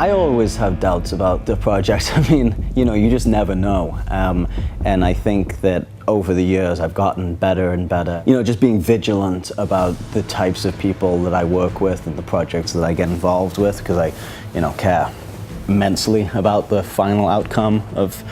I always have doubts about the project. I mean, you just never know. And I think that over the years I've gotten better and better. Just being vigilant about the types of people that I work with and the projects that I get involved with, because I, care immensely about the final outcome of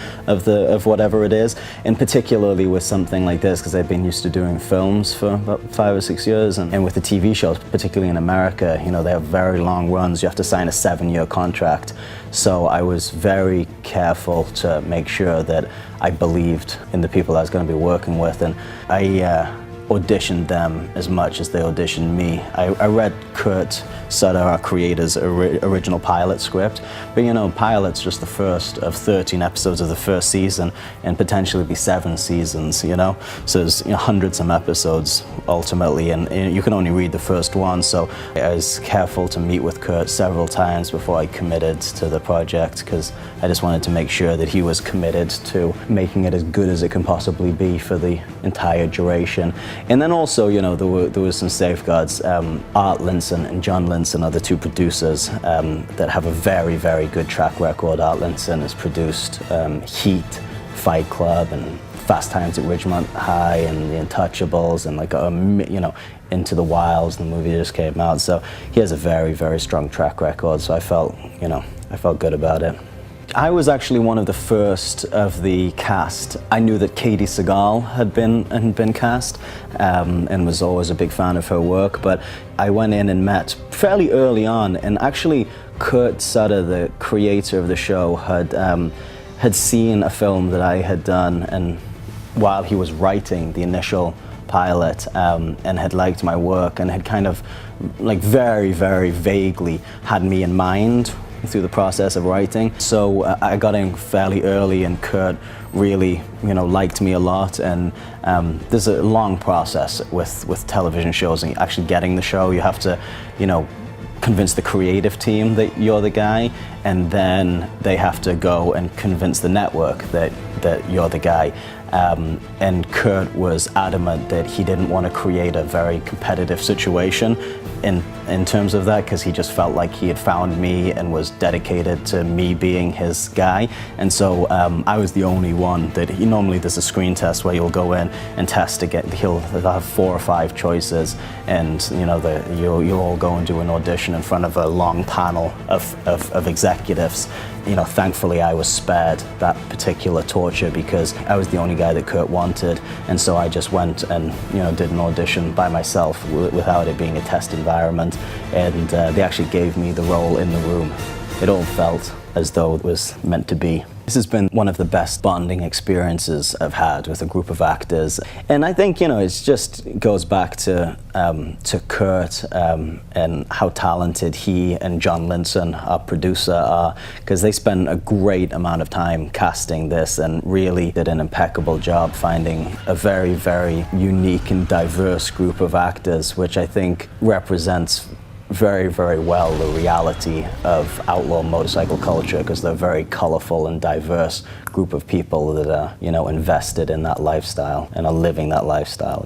whatever it is, and particularly with something like this, because I've been used to doing films for about 5 or 6 years, and with the TV shows, particularly in America, they have very long runs. You have to sign a 7-year contract. So I was very careful to make sure that I believed in the people I was going to be working with, and I auditioned them as much as they auditioned me. I read Kurt Sutter, our creator's original pilot script, but pilot's just the first of 13 episodes of the first season, and potentially be 7 seasons, so there's hundreds of episodes ultimately, and you can only read the first one. So I was careful to meet with Kurt several times before I committed to the project, because I just wanted to make sure that he was committed to making it as good as it can possibly be for the entire duration. And then also, there was some safeguards. Art Linson and John Linson are the 2 producers that have a very, very good track record. Art Linson has produced Heat, Fight Club, and Fast Times at Ridgemont High, and The Untouchables, and Into the Wilds, the movie that just came out. So he has a very, very strong track record. So I felt good about it. I was actually one of the first of the cast. I knew that Katie Segal had been cast, and was always a big fan of her work, but I went in and met fairly early on, and actually Kurt Sutter, the creator of the show, had seen a film that I had done, and while he was writing the initial pilot, and had liked my work, and had kind of very, very vaguely had me in mind through the process of writing. So I got in fairly early, and Kurt really, liked me a lot. And there's a long process with television shows and actually getting the show. You have to, convince the creative team that you're the guy, and then they have to go and convince the network that you're the guy. And Kurt was adamant that he didn't want to create a very competitive situation in terms of that, because he just felt like he had found me and was dedicated to me being his guy. And so I was the only one that normally there's a screen test where you'll go in and test to get, he'll have 4 or 5 choices, and you'll all go and do an audition in front of a long panel of executives. Thankfully I was spared that particular torture, because I was the only guy that Kurt wanted, and so I just went and did an audition by myself without it being a test environment, and they actually gave me the role in the room. It all felt as though it was meant to be. This has been one of the best bonding experiences I've had with a group of actors, and I think it just goes back to Kurt and how talented he and John Linson, our producer, are, because they spent a great amount of time casting this and really did an impeccable job finding a very, very unique and diverse group of actors, which I think represents very, very well the reality of outlaw motorcycle culture, because they're a very colorful and diverse group of people that are, invested in that lifestyle and are living that lifestyle,